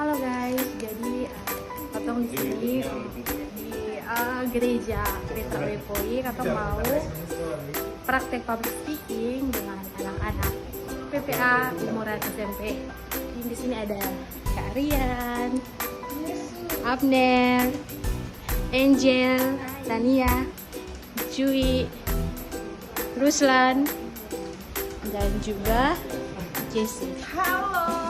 Halo guys, jadi Katong di sini di gereja Petra Wepoi. Katong mau praktek public speaking dengan anak-anak PPA Umuran SMP. Di sini ada Kak Rian, Abner, Angel, Tania, Cui, Ruslan, dan juga Jessie. Halo.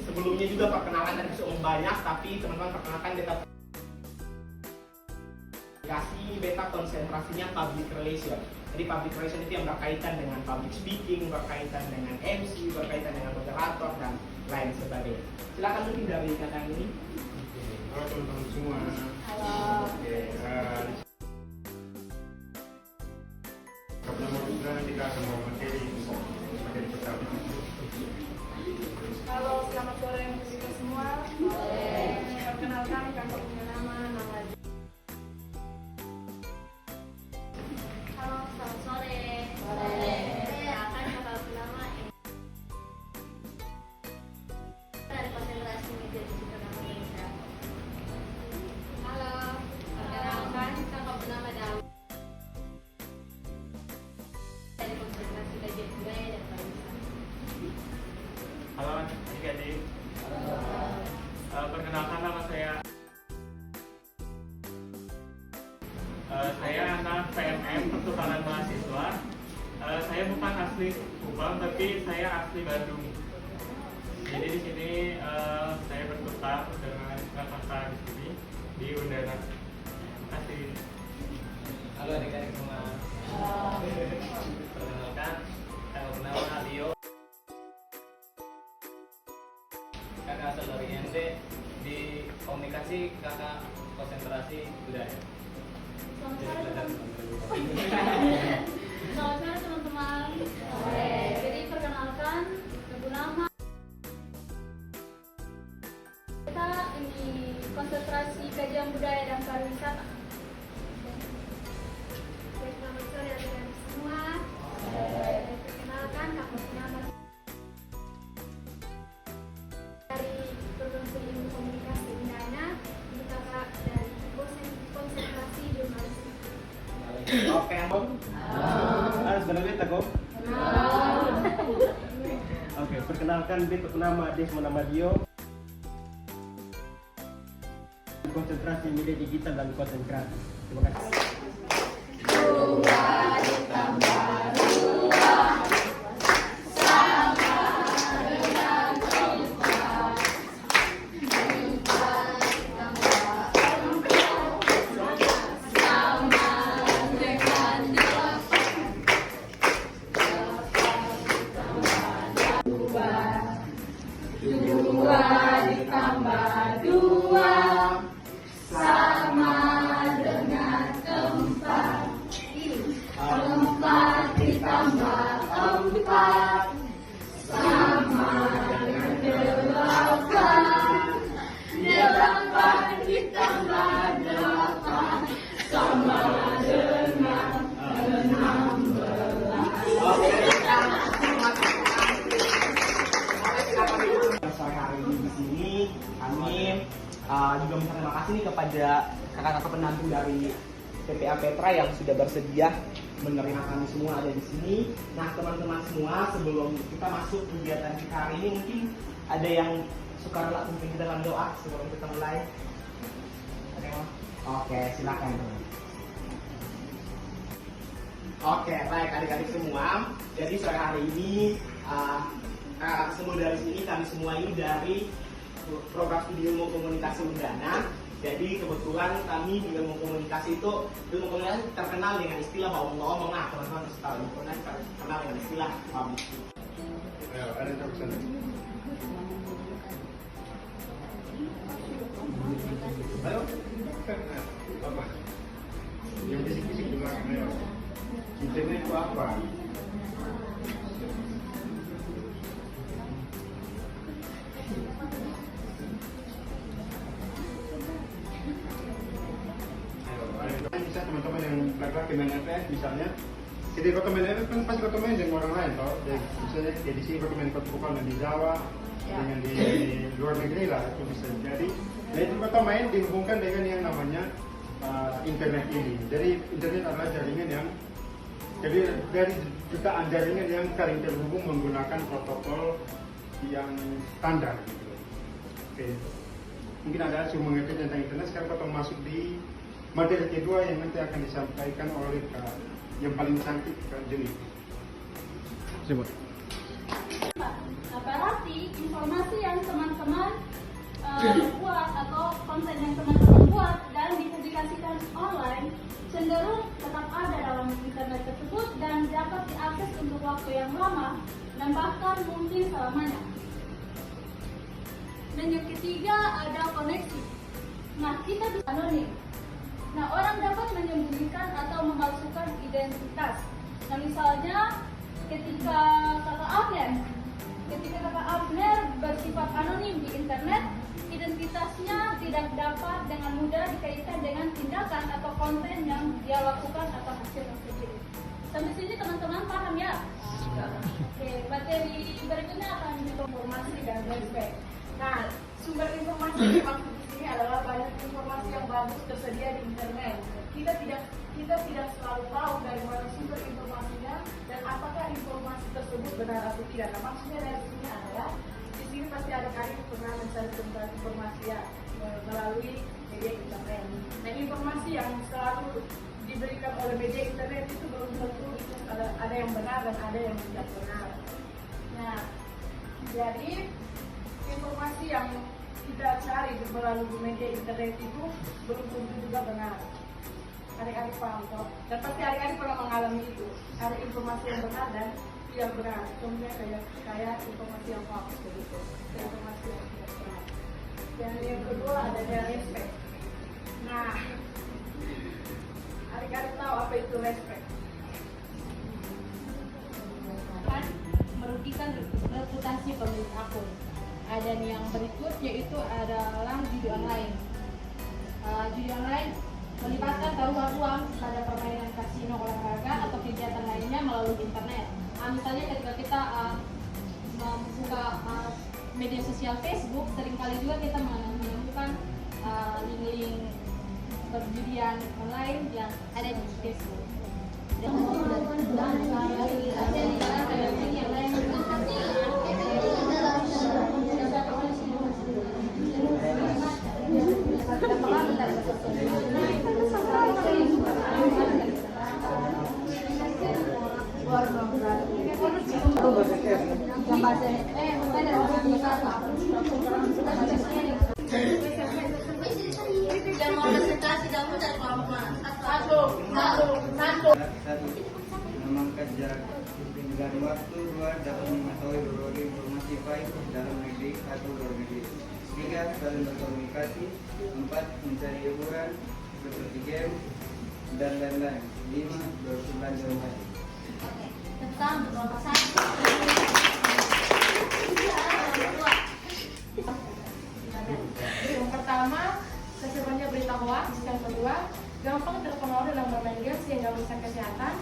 Sebelumnya juga perkenalan dari banyak, tapi teman-teman perkenalkan beta beta konsentrasinya public relation. Jadi public relation itu yang berkaitan dengan public speaking, berkaitan dengan MC, berkaitan dengan moderator dan lain sebagainya. Silakan mungkin dari kakak ini. Halo teman-teman semua. Halo. Karena mau kita akan mau materi pertama. Halo, selamat sore untuk semua. Perkenalkan, kakak punya nama Halo, selamat sore. Perkenalkan, kakak bernama dari konsentrasi media digital Indonesia. Halo, perkenalkan, kakak bernama Daud dari konsentrasi kajian budaya dan pariwisata. Halo adik-adik. Perkenalkan nama saya anak PMM Pertukaran Mahasiswa. Saya bukan asli Kupang, tapi saya asli Bandung. Jadi di sini saya bertukar dengan kakak di sini di Undana. Terima kasih. Halo adik-adik semua. Perkenalkan, saya bernama Alio. Kakak asal dari NT, di komunikasi kakak konsentrasi budaya. Selamat sore teman-teman. Jadi perkenalkan, ibu nama kita ini konsentrasi kajian budaya dan pariwisata. Selamat sore adik-adik semua. Perkenalkan, kakak bernama dari Provinsi Ilmu Komunikasi Undana, ini kakak dari konsentrasi jurnalistik. Oke, Abang. Sebenarnya beta kok. Oke, perkenalkan beta nama Desmond Amadio. Konsentrasi media digital dan konsentrasi. Terima kasih. Sore hari ini di sini kami juga minta terima kasih nih kepada kakak-kakak penantu dari PPA Petra yang sudah bersedia menerima kami semua ada di sini. Nah teman-teman semua, sebelum kita masuk kegiatan kita hari ini, mungkin ada yang suka mungkin kita dalam doa sebelum kita mulai. Ada yang mau? Oke, silakan. Oke, baik adik-adik semua. Jadi sore hari ini kakak semua dari sini, kami semua ini dari program studi ilmu komunikasi Undana. Jadi kebetulan kami di ilmu komunikasi itu terkenal dengan istilah ngomong-ngomong. Nah teman-teman harus tahu, terkenal dengan istilah public speaking. Ada yang terpesan. Ayo. Apa? Yang bisik-bisik juga ayo. Internet itu apa? Bisa teman-teman yang laki-laki main FPS misalnya Jadi rekomendasi kan pasti rekomendasi dengan orang lain toh. Misalnya di sini rekomendasi kota di Jawa, dengan di luar negeri lah itu bisa jadi. Nah itu pertama ini dihubungkan dengan yang namanya internet ini. Jadi internet adalah jaringan yang jadi dari jutaan jaringan yang saling terhubung menggunakan protokol yang standar. Gitu. Oke. Mungkin ada yang mengerti tentang internet. Sekarang kita masuk di materi kedua yang nanti akan disampaikan oleh yang paling cantik Kak Jenny. Sebut. Berarti informasi yang teman-teman buat atau konten yang teman-teman buat dan dipublikasikan online cenderung tetap ada dalam internet tersebut dan dapat diakses untuk waktu yang lama dan bahkan mungkin selamanya. Dan yang ketiga ada koneksi. Nah, kita bisa anonim. Nah, orang dapat menyembunyikan atau memalsukan identitas. Nah, misalnya ketika kakak Abner bersifat anonim di internet, identitasnya tidak dapat dengan mudah dikaitkan dengan tindakan atau konten yang dia lakukan atau hasil tersebut. Sampai sini teman-teman paham ya? Oke, materi berikutnya akan Informasi dan respect. Nah, sumber informasi yang dimaksud di sini adalah banyak informasi yang bagus tersedia di internet. Kita tidak selalu tahu dari mana sumber informasinya dan apakah informasi tersebut benar atau tidak. Nah, maksudnya dari sini adalah di sini pasti ada kali pernah mencari tentang informasi ya melalui media internet. Nah, informasi yang selalu diberikan oleh media internet itu belum tentu itu ada yang benar dan ada yang tidak benar. Nah, jadi informasi yang kita cari melalui media internet itu belum tentu juga benar. Adik-adik paham kok? Dan pasti adik-adik pernah mengalami itu. Ada informasi yang benar dan tidak benar. Contohnya kayak informasi yang hoax begitu. Informasi yang tidak benar. Dan yang kedua ada respect. Nah, adik-adik tahu apa itu respect? Kan merugikan reputasi pemilik akun. Ada yang berikut yaitu adalah judi online. Judi online melibatkan taruhan uang pada permainan kasino olahraga atau kegiatan lainnya melalui internet. Misalnya ketika kita membuka media sosial Facebook, seringkali juga kita menemukan link-link perjudian online yang ada di Facebook. Dan yang lain memangkas jarak dan waktu. 2. Dapat mengetahui berbagai informasi baik dalam negeri atau luar negeri. 3. Saling berkomunikasi. 4. Mencari hiburan seperti game dan lain-lain. 5. Berbelanja online. tentang berpasangan. Yang pertama, sesebanyak berita hoax. Yang kedua, gampang terpengaruh dalam bermain game sehingga merusak kesehatan.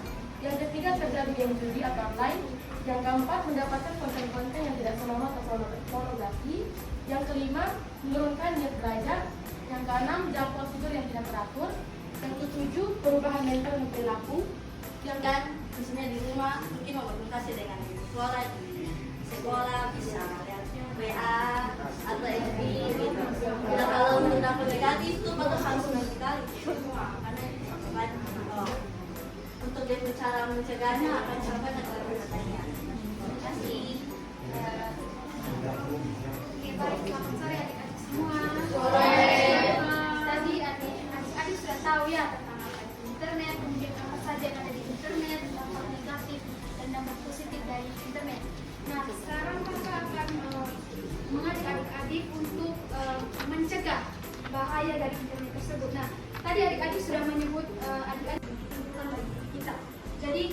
Yang ketiga, terjadi game judi atau online. Yang keempat, mendapatkan konten-konten yang tidak senonoh atau pornografi. Yang kelima, menurunkan niat belajar. Yang keenam, jadwal tidur yang tidak teratur. Yang ketujuh, perubahan mental dan perilaku. Yang kan misalnya di rumah mungkin mau berkomunikasi dengan sekolah bisa lihat WA atau FB gitu. Nah kalau berdampak negatif itu bagus harus sekali karena untuk dia cara mencegahnya akan sampai ke katanya. Terima kasih. Oke, baik, selamat sore adik-adik semua. Tadi adik-adik sudah tahu ya tentang apa itu internet, kemudian apa saja yang ada di internet, dampak negatif dan dampak positif dari internet. Nah, sekarang kakak akan mengajak adik-adik untuk mencegah bahaya dari internet tersebut. Nah, tadi adik-adik sudah menyebut adik-adik bukan bagi kita. Jadi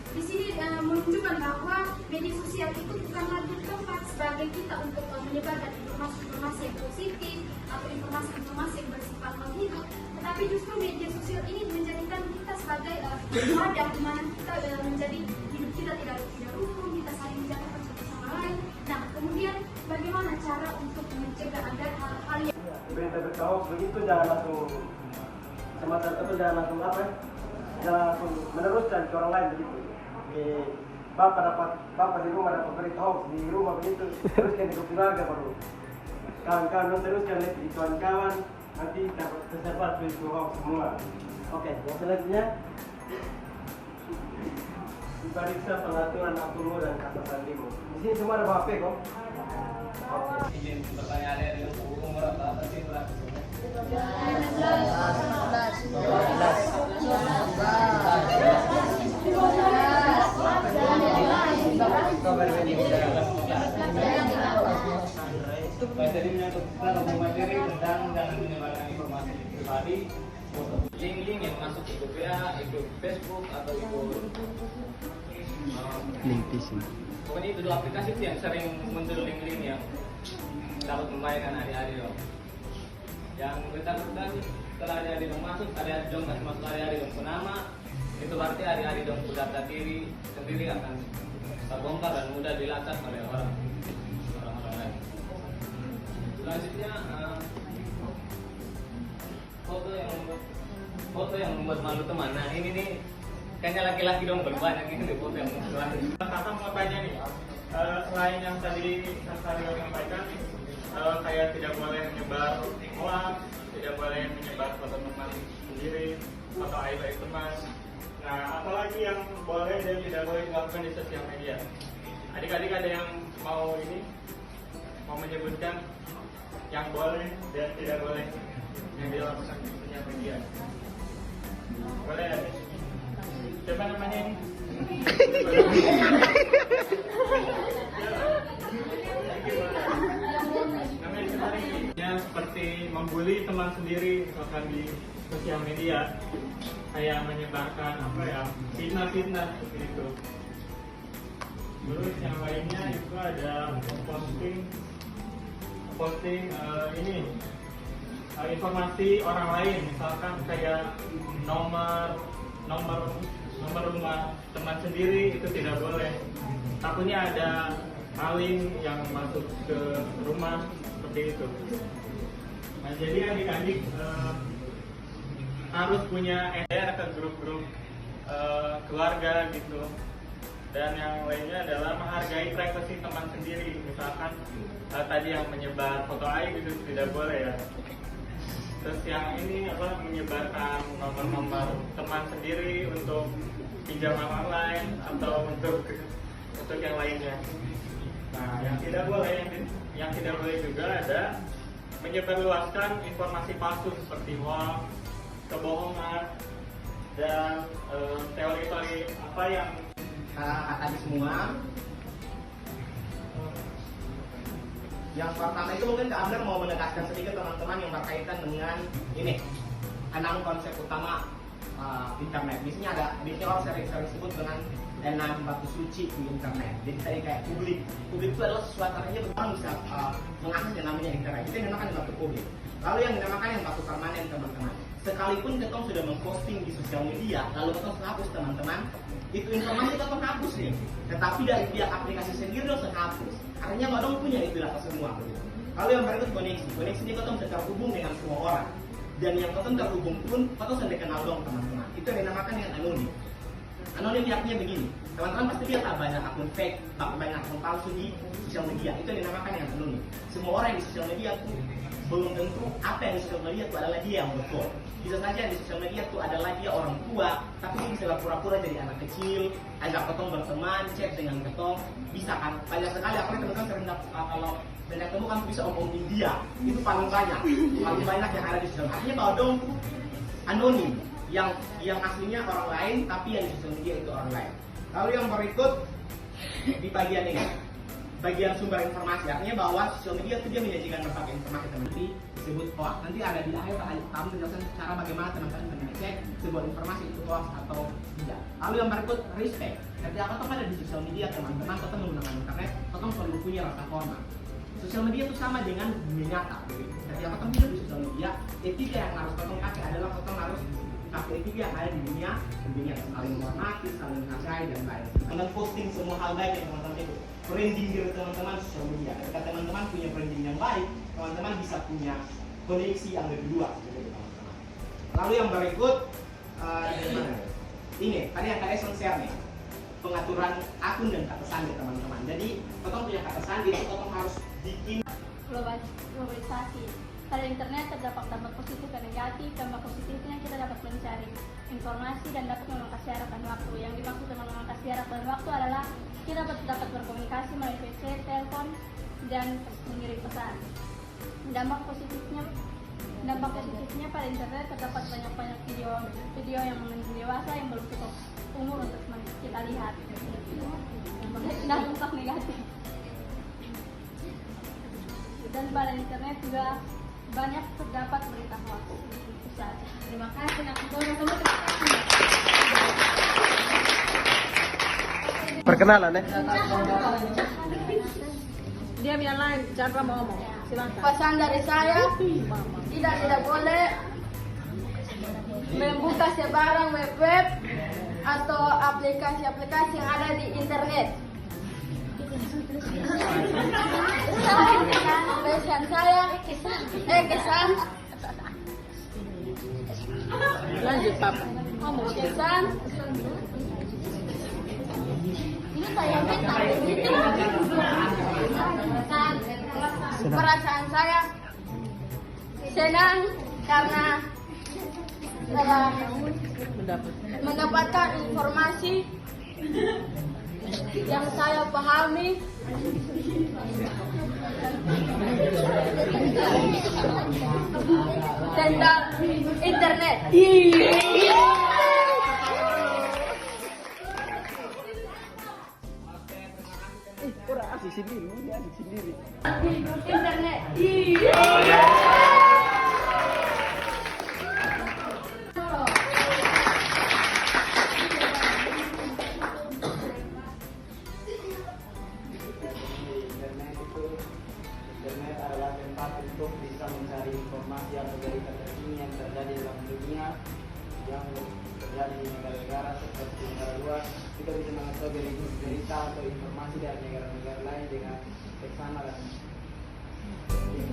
di sini menunjukkan bahwa media sosial itu bukan lagi tempat sebagai kita untuk menyebarkan informasi-informasi yang positif atau informasi-informasi yang bersifat menghibur, tetapi justru media sosial ini menjadikan kita sebagai wadah di mana kita menjadi hidup kita tidak rukun, kita saling menjatuhkan satu sama lain. Nah, kemudian bagaimana cara untuk mencegah agar hal-hal yang berita beritahu begitu jangan langsung semacam itu, jangan langsung jangan langsung meneruskan ke orang lain begitu. Bapak di rumah dapat berita hoax di rumah begitu, teruskan ke keluarga baru. Kawan-kawan teruskan di kawan-kawan, nanti dapat tersebar berita hoax semua. Oke, yang selanjutnya diperiksa pengaturan akun dan kata sandimu. Di sini semua ada HP kok. Izin pertanyaan dari umur apa sih berapa? Materi menyangkut materi tentang jangan menyebarkan informasi pribadi, link-link yang masuk ikut WA, ikut Facebook atau ikut Link PC. pokoknya itu dua aplikasi itu yang sering muncul link-link yang dapat membahayakan adik-adik dong. Yang berita-berita setelah adik-adik dong masuk, adik-adik dong kasih masuk adik-adik dong ke nama, itu berarti adik-adik dong data diri sendiri akan terbongkar dan mudah dilacak oleh orang-orang lain. Selanjutnya foto yang membuat malu teman. Nah ini nih kayaknya laki-laki dong banyak ini deh foto yang selalu. Kata mengapanya nih, selain yang tadi saya sampaikan, kayak tidak boleh menyebar hoax, tidak boleh menyebar foto teman sendiri atau aib teman. Nah, apalagi yang boleh dan tidak boleh dilakukan di sosial media. Adik-adik ada yang mau menyebutkan yang boleh dan tidak boleh yang dilakukan di sosial media? Boleh adik? Siapa namanya ini? Ya, seperti membuli teman sendiri misalkan di sosial media, kayak menyebarkan fitnah seperti itu. Terus yang lainnya itu ada posting informasi orang lain, misalkan kayak nomor rumah teman sendiri itu tidak boleh. Takutnya ada maling yang masuk ke rumah seperti itu. Nah, jadi adik-adik harus punya share ke grup-grup keluarga gitu. Dan yang lainnya adalah menghargai privasi teman sendiri. Misalkan tadi yang menyebar foto aib itu tidak boleh ya. Terus yang ini menyebarkan nomor teman sendiri untuk pinjaman online atau untuk yang lainnya. Nah, yang tidak boleh juga ada menyebarluaskan informasi palsu seperti hoax, kebohongan, dan teori-teori apa yang tadi semua. Yang pertama itu mungkin Kak Amber mau menegaskan sedikit teman-teman yang berkaitan dengan ini 6 konsep utama internet. Di sini orang sering sebut dengan 6 batu suci di internet. Jadi tadi kayak publik itu adalah sesuatu yang orang bisa mengakses yang namanya internet. Itu yang dinamakan batu publik. Lalu yang dinamakan yang batu permanen teman-teman. Sekalipun ketong sudah memposting di sosial media, lalu ketong hapus teman-teman, itu informasi ketong hapus nih. Tetapi dari pihak aplikasi sendiri dong hapus. Artinya madong punya itu data semua. Lalu yang berikut koneksi ini ketong bisa terhubung dengan semua orang. Dan yang ketong terhubung pun ketong sudah kenal dong teman-teman. Itu yang dinamakan dengan anonim. Anonim artinya begini, teman-teman pasti lihat banyak akun fake, banyak akun palsu di sosial media. Itu yang dinamakan dengan anonim. Semua orang di sosial media tuh belum tentu apa yang di sosial media itu adalah dia yang betul. Bisa saja di sosial media itu adalah dia orang tua, tapi dia bisa pura-pura jadi anak kecil, ajak ketong berteman, chat dengan ketong, bisa kan? Banyak sekali, apalagi teman-teman sering kalau banyak temu kan bisa omongin dia, itu paling banyak yang ada di sosial media. Artinya bahwa dong anonim, yang aslinya orang lain, tapi yang di sosial media itu orang lain. Lalu yang berikut di bagian ini, bagian sumber informasi, artinya bahwa sosial media itu dia menyajikan berbagai informasi teman-teman disebut hoax. Nanti ada di akhir kamu menjelaskan cara bagaimana teman-teman mengecek sebuah informasi itu hoax atau tidak. Lalu yang berikut respect. Ketika ketong ada di sosial media teman-teman, ketong menggunakan internet, ketong perlu punya rasa hormat. Sosial media itu sama dengan dunia nyata. Ketika ketong hidup di sosial media, etika yang harus ketong pakai adalah ketong harus kreatif yang ada di dunia tentunya saling menghormati, saling menghargai dan lain. Dengan posting semua hal baik yang teman-teman itu, branding diri teman-teman sosial media. Ketika teman-teman punya branding yang baik, teman-teman bisa punya koneksi yang lebih luas gitu teman-teman. Lalu yang berikut ini tadi yang kalian share nih, pengaturan akun dan kata sandi teman-teman. Jadi kita punya kata sandi, kita harus bikin globalisasi. Pada internet terdapat dampak positif dan negatif. Dampak positifnya kita dapat mencari informasi dan dapat memangkas jarak dan waktu. Yang dimaksud dengan memangkas jarak dan waktu adalah kita dapat berkomunikasi melalui PC, telepon, dan mengirim pesan. Dampak positifnya pada internet terdapat banyak video yang mengandung dewasa yang belum cukup umur untuk kita lihat. Dampak negatif. Dan pada internet juga banyak terdapat berita hoax. Itu saja. Terima kasih. Perkenalan Dia yang lain, Chandra mau ngomong. Silakan. Pesan dari saya, tidak boleh membuka sebarang web atau aplikasi-aplikasi yang ada di internet. Pesan saya, kesan. Lanjut, Papa. Kesan. Ini saya minta. Perasaan saya senang karena telah mendapatkan informasi yang saya pahami tentang internet. Asik sendiri. Internet. Internet adalah tempat untuk bisa mencari informasi yang terjadi terkini yang terjadi dalam dunia, yang terjadi di negara-negara seperti negara luar. Kita bisa mengetahui berita atau informasi dari negara-negara lain dengan seksama dan di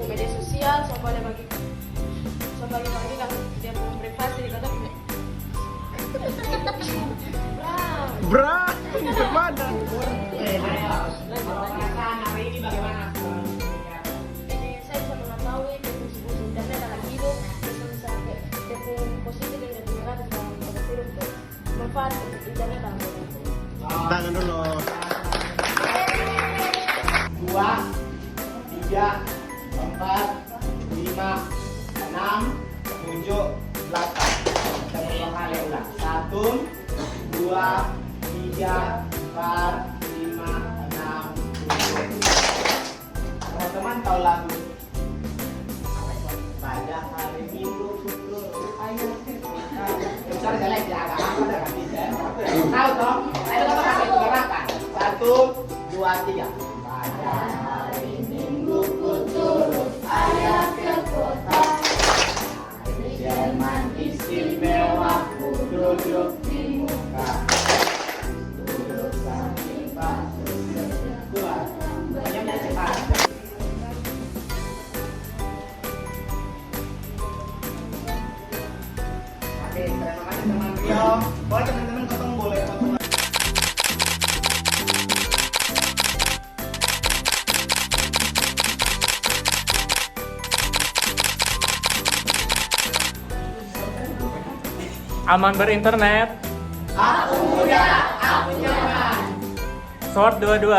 media sosial, sampai bagi kan dia mau privasi di kata Bra, gimana? Hari ini bagaimana? ini saya bisa mengetahui fungsi internet dalam hidup, bisa positif dan negatif dalam hidup, manfaat internet dalam hidup. Tangan dulu. 2, 3, 4, 5, 6, 7, 8. Kita berulang kali ulang. 1, 2, 3, 4, 5, 6, 7. Teman-teman tahu lagu pada hari Minggu pukul ayo kita jalan ya agak apa dah kan bisa tahu toh ayo kita pakai itu gerakan 1, 2, 3 pada hari Minggu pukul ayah ke kota Jerman istimewa duduk di muka duduk samping Pak dua yang cepat. Oke, terima kasih teman Rio. Boleh teman-teman potong boleh potong. Aman berinternet. Aku muda, aku nyaman. Short 22.